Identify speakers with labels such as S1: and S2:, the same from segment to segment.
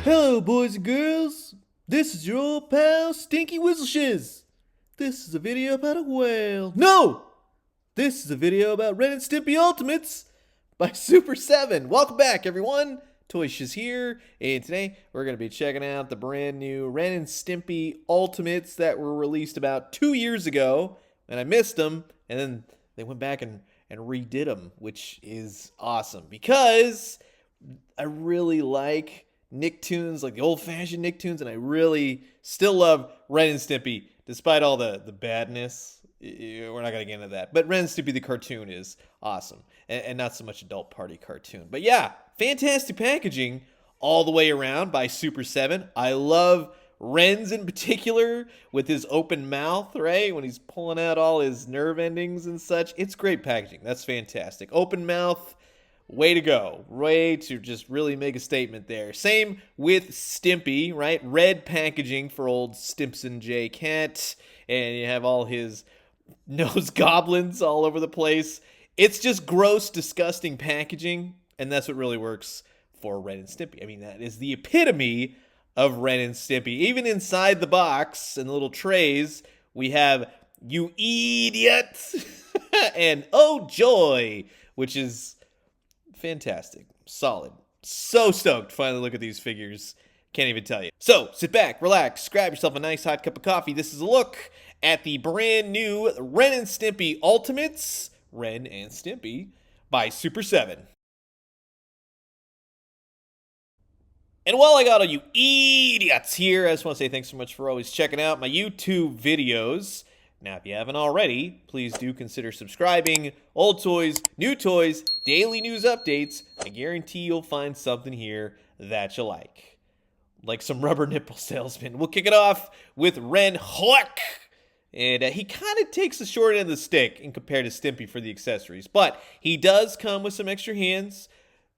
S1: Hello, boys and girls. This is your old pal Stinky Whistleshiz. This is a video about a whale. No! This is a video about Ren and Stimpy Ultimates by Super 7. Welcome back, everyone. Toy Shiz here, and today we're going to be checking out the brand new Ren and Stimpy Ultimates that were released about 2 years ago, and I missed them, and then they went back and redid them, which is awesome because I really like Nicktoons, like the old-fashioned Nicktoons, and I really still love Ren and Stimpy, despite all the badness. We're not going to get into that. But Ren and Stimpy, the cartoon, is awesome, and not so much adult party cartoon. But yeah, fantastic packaging all the way around by Super 7. I love Ren's in particular with his open mouth, right? When he's pulling out all his nerve endings and such. It's great packaging. That's fantastic. Open mouth. Way to go. Way to just really make a statement there. Same with Stimpy, right? Red packaging for old Stimpson J cat. And you have all his nose goblins all over the place. It's just gross, disgusting packaging. And that's what really works for Ren and Stimpy. I mean, that is the epitome of Ren and Stimpy. Even inside the box and the little trays, we have "You Idiot" and "Oh Joy," which is fantastic. Solid. So stoked to finally look at these figures. Can't even tell you. So, sit back, relax, grab yourself a nice hot cup of coffee. This is a look at the brand new Ren and Stimpy Ultimates, Ren and Stimpy, by Super 7. And while I got all you idiots here, I just want to say thanks so much for always checking out my YouTube videos. Now, if you haven't already, please do consider subscribing. Old toys, new toys, daily news updates. I guarantee you'll find something here that you like. Like some rubber nipple salesman. We'll kick it off with Ren Hoek. And he kind of takes the short end of the stick in compared to Stimpy for the accessories. But he does come with some extra hands.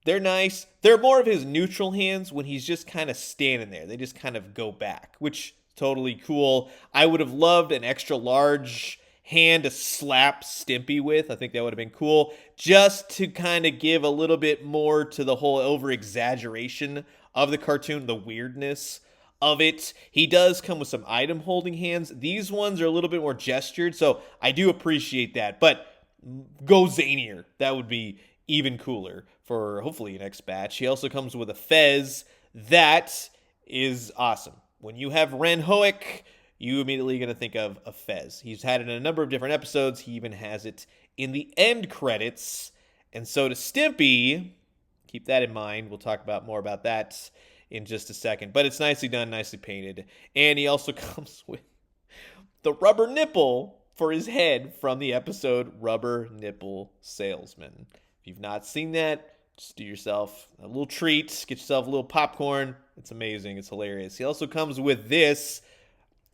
S1: They're nice. They're more of his neutral hands when he's just kind of standing there. They just kind of go back, which totally cool. I would have loved an extra large hand to slap Stimpy with. I think that would have been cool. Just to kind of give a little bit more to the whole over-exaggeration of the cartoon, the weirdness of it. He does come with some item holding hands. These ones are a little bit more gestured, so I do appreciate that. But go zanier. That would be even cooler for hopefully next batch. He also comes with a fez. That is awesome. When you have Ren Hoek, you immediately going to think of a fez. He's had it in a number of different episodes. He even has it in the end credits. And so to Stimpy, keep that in mind. We'll talk about more about that in just a second. But it's nicely done, nicely painted. And he also comes with the rubber nipple for his head from the episode Rubber Nipple Salesman. If you've not seen that, just do yourself a little treat. Get yourself a little popcorn. It's amazing. It's hilarious. He also comes with this.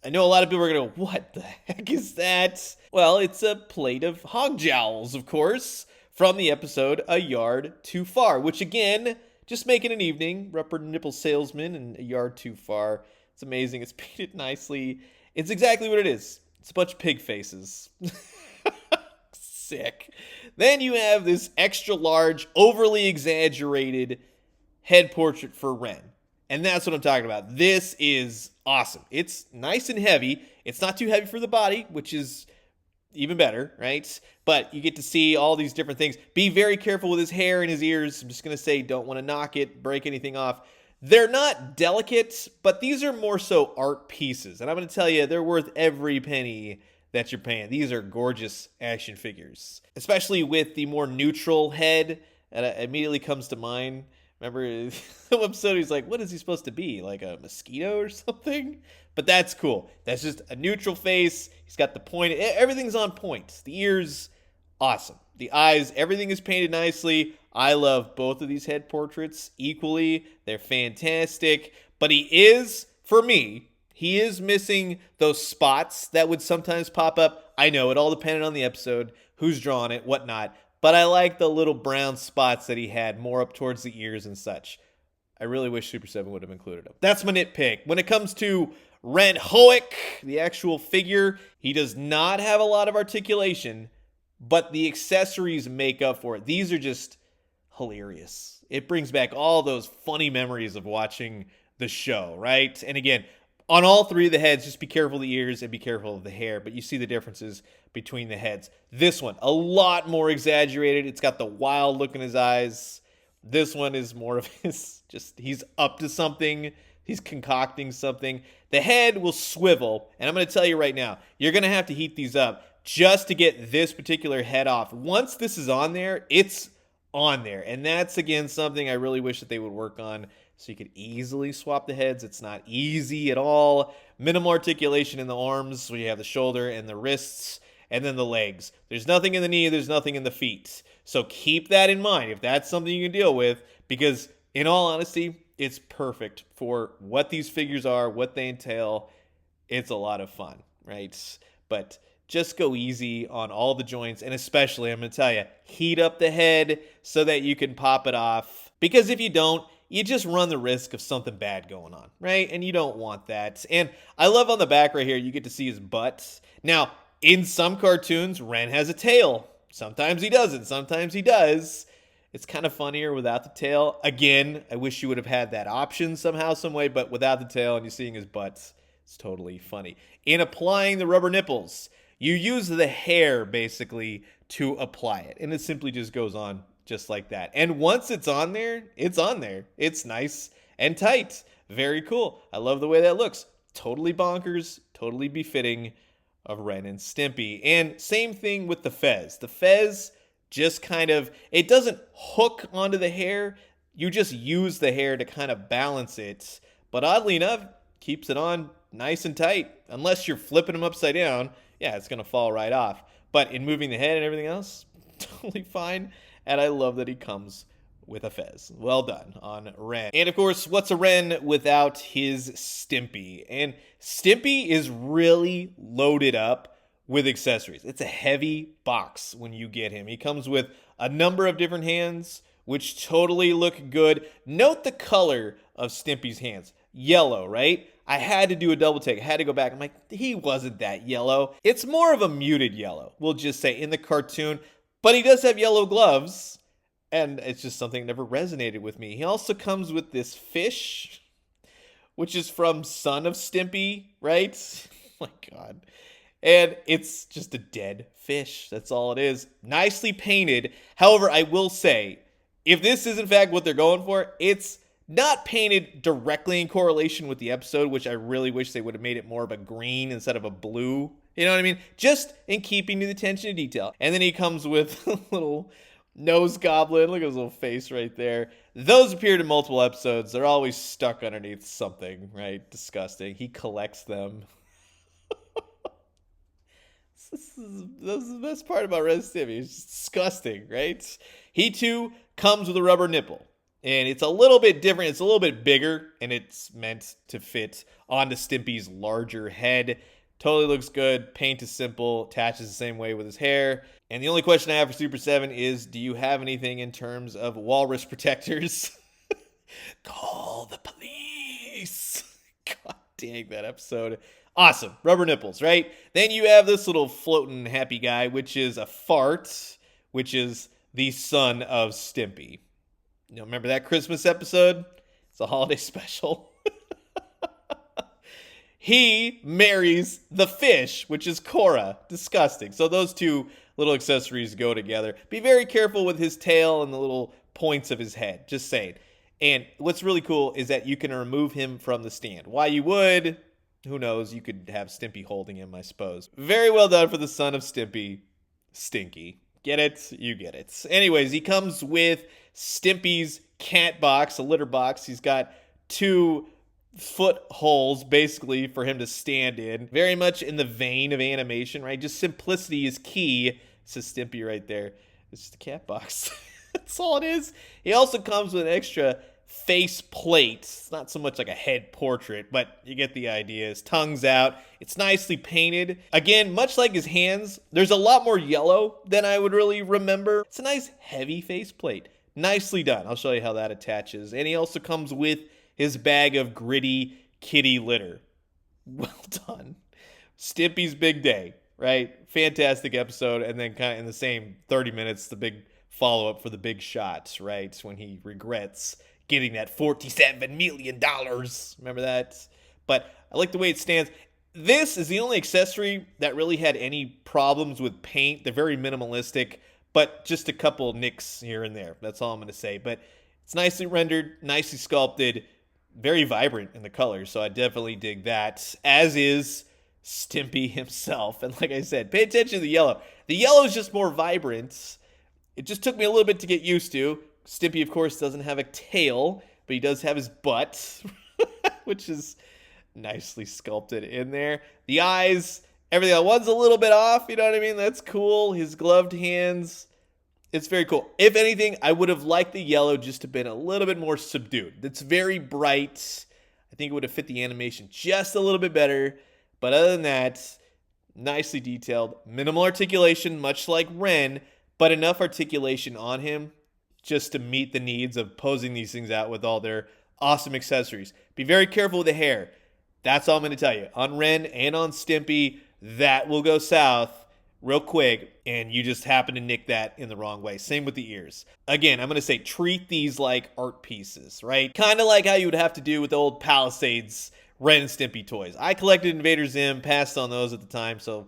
S1: I know a lot of people are going to go, what the heck is that? Well, it's a plate of hog jowls, of course, from the episode A Yard Too Far, which again, just making an evening. Rubber Nipple Salesman and A Yard Too Far. It's amazing. It's painted nicely. It's exactly what it is. It's a bunch of pig faces. Sick. Then you have this extra large, overly exaggerated head portrait for Ren. And that's what I'm talking about. This is awesome. It's nice and heavy. It's not too heavy for the body, which is even better, right? But you get to see all these different things. Be very careful with his hair and his ears. I'm just going to say don't want to knock it, break anything off. They're not delicate, but these are more so art pieces. And I'm going to tell you, they're worth every penny that you're paying. These are gorgeous action figures, especially with the more neutral head. And it immediately comes to mind. Remember the episode, he's like, what is he supposed to be? Like a mosquito or something? But that's cool. That's just a neutral face. He's got the point. Everything's on point. The ears, awesome. The eyes, everything is painted nicely. I love both of these head portraits equally. They're fantastic. But he is, for me, he is missing those spots that would sometimes pop up. I know, it all depended on the episode, who's drawing it, whatnot. But I like the little brown spots that he had more up towards the ears and such. I really wish Super 7 would have included them. That's my nitpick. When it comes to Ren Hoek, the actual figure, he does not have a lot of articulation, but the accessories make up for it. These are just hilarious. It brings back all those funny memories of watching the show, right? And again, on all three of the heads, just be careful of the ears and be careful of the hair, but you see the differences between the heads. This one, a lot more exaggerated. It's got the wild look in his eyes. This one is more of his, just, he's up to something. He's concocting something. The head will swivel, and I'm going to tell you right now, you're going to have to heat these up just to get this particular head off. Once this is on there, it's on there. And that's, again, something I really wish that they would work on so you could easily swap the heads. It's not easy at all. Minimal articulation in the arms, where you have the shoulder and the wrists, and then the legs. There's nothing in the knee. There's nothing in the feet. So keep that in mind if that's something you can deal with, because in all honesty, it's perfect for what these figures are, what they entail. It's a lot of fun, right? But just go easy on all the joints, and especially, I'm going to tell you, heat up the head so that you can pop it off. Because if you don't, you just run the risk of something bad going on, right? And you don't want that. And I love on the back right here, you get to see his butt. Now, in some cartoons, Ren has a tail. Sometimes he doesn't. Sometimes he does. It's kind of funnier without the tail. Again, I wish you would have had that option somehow, some way, but without the tail and you're seeing his butt, it's totally funny. In applying the rubber nipples, you use the hair, basically, to apply it. And it simply just goes on just like that. And once it's on there, it's on there. It's nice and tight. Very cool. I love the way that looks. Totally bonkers, totally befitting of Ren and Stimpy. And same thing with the fez. The fez just kind of, it doesn't hook onto the hair. You just use the hair to kind of balance it. But oddly enough, keeps it on nice and tight. Unless you're flipping them upside down, yeah, it's going to fall right off. But in moving the head and everything else, totally fine. And I love that he comes with a fez. Well done on Ren. And of course, what's a Ren without his Stimpy? And Stimpy is really loaded up with accessories. It's a heavy box when you get him. He comes with a number of different hands, which totally look good. Note the color of Stimpy's hands. Yellow, right? I had to do a double take. I had to go back. I'm like, he wasn't that yellow. It's more of a muted yellow, we'll just say, in the cartoon. But he does have yellow gloves, and it's just something that never resonated with me. He also comes with this fish, which is from Son of Stimpy, right? Oh my God. And it's just a dead fish. That's all it is. Nicely painted. However, I will say, if this is in fact what they're going for, it's not painted directly in correlation with the episode, which I really wish they would have made it more of a green instead of a blue. You know what I mean? Just in keeping to the attention to detail. And then he comes with a little nose goblin. Look at his little face right there. Those appeared in multiple episodes. They're always stuck underneath something, right? Disgusting. He collects them. This is the best part about Ren and Stimpy. It's disgusting, right? He too comes with a rubber nipple. And it's a little bit different. It's a little bit bigger, and it's meant to fit onto Stimpy's larger head. Totally looks good. Paint is simple. Attaches the same way with his hair. And the only question I have for Super 7 is, do you have anything in terms of walrus protectors? Call the police. God dang, that episode. Awesome. Rubber nipples, right? Then you have this little floating happy guy, which is a fart, which is the son of Stimpy. You know, remember that Christmas episode? It's a holiday special. He marries the fish, which is Cora. Disgusting. So those two little accessories go together. Be very careful with his tail and the little points of his head. Just saying. And what's really cool is that you can remove him from the stand. Why you would, who knows? You could have Stimpy holding him, I suppose. Very well done for the son of Stimpy, Stinky. Get it? You get it. Anyways, he comes with Stimpy's cat box, a litter box. He's got 2 footholes, basically, for him to stand in. Very much in the vein of animation, right? Just simplicity is key, says Stimpy right there. It's just a cat box. That's all it is. He also comes with an extra face plate. It's not so much like a head portrait, but you get the idea. His tongue's out. It's nicely painted. Again, much like his hands, there's a lot more yellow than I would really remember. It's a nice heavy face plate. Nicely done. I'll show you how that attaches. And he also comes with his bag of gritty kitty litter. Well done. Stimpy's big day, right? Fantastic episode. And then kind of in the same 30 minutes, the big follow-up for the big shots, right? When he regrets getting that $47 million. Remember that? But I like the way it stands. This is the only accessory that really had any problems with paint. They're very minimalistic, but just a couple nicks here and there. That's all I'm going to say. But it's nicely rendered, nicely sculpted, very vibrant in the colors. So I definitely dig that, as is Stimpy himself. And like I said, pay attention to the yellow. The yellow is just more vibrant. It just took me a little bit to get used to. Stimpy, of course, doesn't have a tail, but he does have his butt, which is nicely sculpted in there. The eyes, everything else, one's a little bit off, you know what I mean? That's cool. His gloved hands, it's very cool. If anything, I would have liked the yellow just to have been a little bit more subdued. It's very bright. I think it would have fit the animation just a little bit better. But other than that, nicely detailed. Minimal articulation, much like Ren, but enough articulation on him just to meet the needs of posing these things out with all their awesome accessories. Be very careful with the hair. That's all I'm going to tell you. On Ren and on Stimpy, that will go south real quick, and you just happen to nick that in the wrong way. Same with the ears. Again, I'm going to say treat these like art pieces, right? Kind of like how you would have to do with the old Palisades Ren and Stimpy toys. I collected Invader Zim, passed on those at the time, so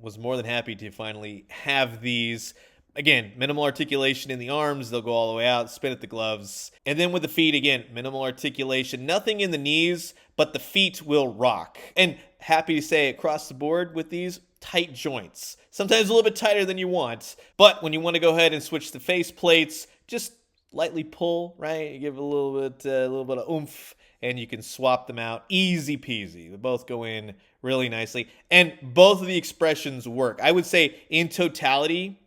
S1: was more than happy to finally have these. Again, minimal articulation in the arms. They'll go all the way out, spin at the gloves. And then with the feet, again, minimal articulation. Nothing in the knees, but the feet will rock. And happy to say across the board with these, tight joints. Sometimes a little bit tighter than you want. But when you want to go ahead and switch the face plates, just lightly pull, right? You give it a little bit of oomph, and you can swap them out. Easy peasy. They both go in really nicely. And both of the expressions work. I would say in totality,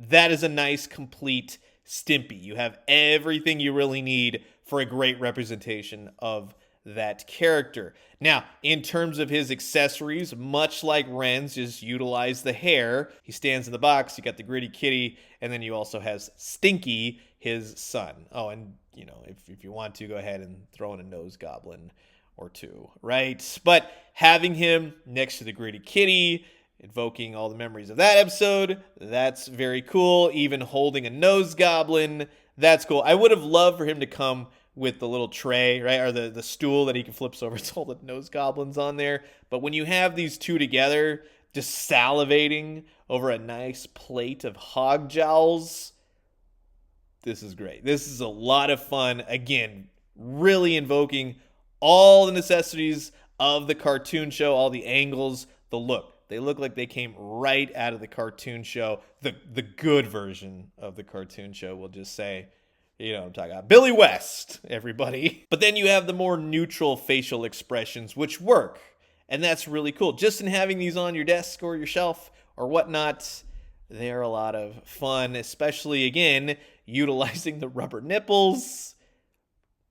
S1: that is a nice, complete Stimpy. You have everything you really need for a great representation of that character. Now, in terms of his accessories, much like Ren's, just utilize the hair. He stands in the box, you got the gritty kitty, and then you also has Stinky, his son. Oh, and, you know, if you want to, go ahead and throw in a nose goblin or two, right? But having him next to the gritty kitty, invoking all the memories of that episode, that's very cool. Even holding a nose goblin, that's cool. I would have loved for him to come with the little tray, right, or the stool that he can flip over. It's all the nose goblins on there. But when you have these two together, just salivating over a nice plate of hog jowls, this is great. This is a lot of fun. Again, really invoking all the necessities of the cartoon show, all the angles, the look. They look like they came right out of the cartoon show, the good version of the cartoon show, we'll just say. You know what I'm talking about. Billy West, everybody. But then you have the more neutral facial expressions, which work. And that's really cool. Just in having these on your desk or your shelf or whatnot, they're a lot of fun, especially, again, utilizing the rubber nipples.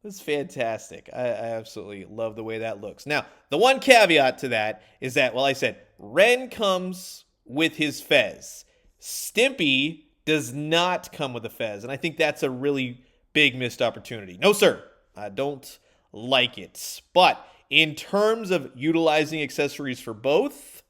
S1: It's fantastic. I absolutely love the way that looks. Now, the one caveat to that is that, well, I said, Ren comes with his fez. Stimpy does not come with a fez, and I think that's a really big missed opportunity. No, sir. I don't like it. But in terms of utilizing accessories for both,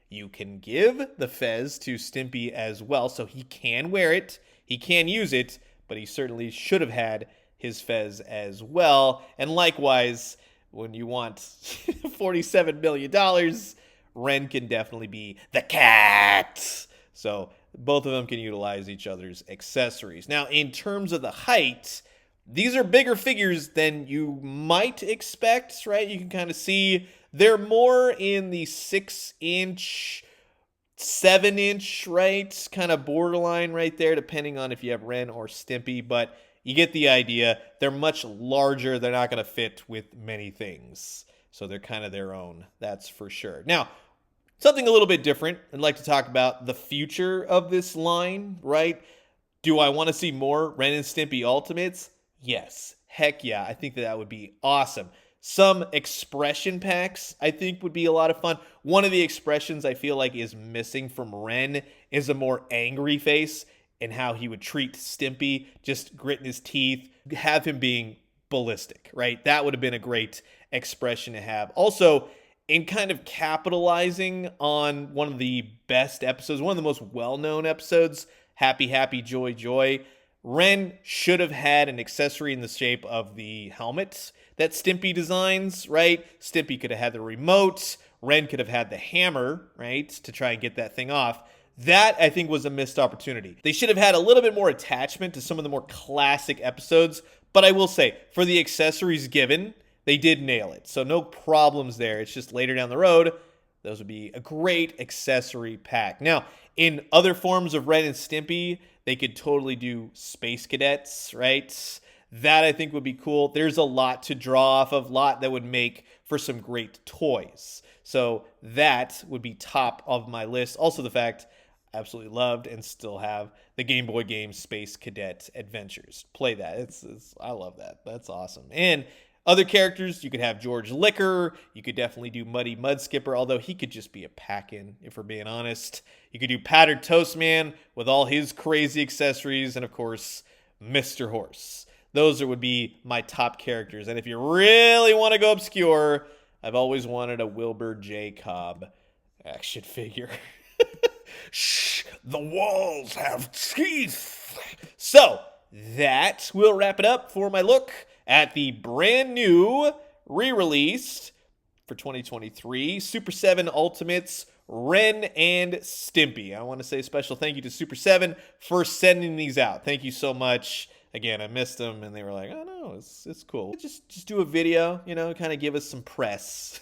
S1: you can give the fez to Stimpy as well, so he can wear it, he can use it, but he certainly should have had his fez as well. And likewise, when you want $47 million, Ren can definitely be the cat. So both of them can utilize each other's accessories. Now, in terms of the height, these are bigger figures than you might expect, right? You can kind of see they're more in the 6-inch, 7-inch, right? Kind of borderline right there, depending on if you have Ren or Stimpy, but you get the idea. They're much larger. They're not going to fit with many things. So they're kind of their own, that's for sure. Now, something a little bit different. I'd like to talk about the future of this line, right? Do I want to see more Ren and Stimpy Ultimates? Yes. Heck yeah. I think that would be awesome. Some expression packs, I think, would be a lot of fun. One of the expressions I feel like is missing from Ren is a more angry face and how he would treat Stimpy, just gritting his teeth, have him being ballistic, right? That would have been a great expression to have. Also, in kind of capitalizing on one of the best episodes, one of the most well-known episodes, happy, happy, joy, joy. Ren should have had an accessory in the shape of the helmet that Stimpy designs, right? Stimpy could have had the remote. Ren could have had the hammer, right, to try and get that thing off. That, I think, was a missed opportunity. They should have had a little bit more attachment to some of the more classic episodes, but I will say, for the accessories given, they did nail it. So no problems there. It's just later down the road, those would be a great accessory pack. Now, in other forms of Ren and Stimpy, they could totally do Space Cadets, right? That, I think, would be cool. There's a lot to draw off of, a lot that would make for some great toys. So that would be top of my list. Also, the fact I absolutely loved and still have the Game Boy game Space Cadet Adventures. Play that. I love that. That's awesome. And other characters, you could have George Liquor. You could definitely do Muddy Mudskipper, although he could just be a pack-in, if we're being honest. You could do Powdered Toast Man with all his crazy accessories, and of course, Mr. Horse. Those would be my top characters. And if you really want to go obscure, I've always wanted a Wilbur J. Cobb action figure. Shh, the walls have teeth. So, that will wrap it up for my look at the brand new, re-released for 2023, Super 7 Ultimates, Ren and Stimpy. I want to say a special thank you to Super 7 for sending these out. Thank you so much. Again, I missed them, and they were like, oh, no, it's cool. Just do a video, you know, kind of give us some press.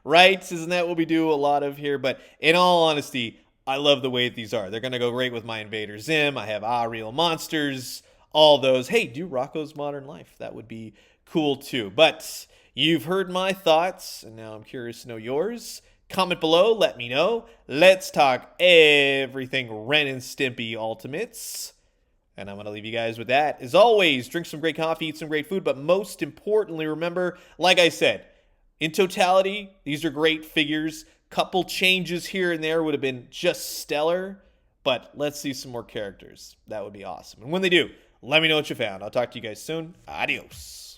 S1: Right? Isn't that what we do a lot of here? But in all honesty, I love the way these are. They're going to go great with my Invader Zim. I have Real Monsters, all those. Hey, do Rocco's Modern Life. That would be cool too. But you've heard my thoughts, and now I'm curious to know yours. Comment below, let me know. Let's talk everything Ren and Stimpy Ultimates. And I'm going to leave you guys with that. As always, drink some great coffee, eat some great food, but most importantly, remember, like I said, in totality, these are great figures. Couple changes here and there would have been just stellar, but let's see some more characters. That would be awesome. And when they do, let me know what you found. I'll talk to you guys soon. Adios.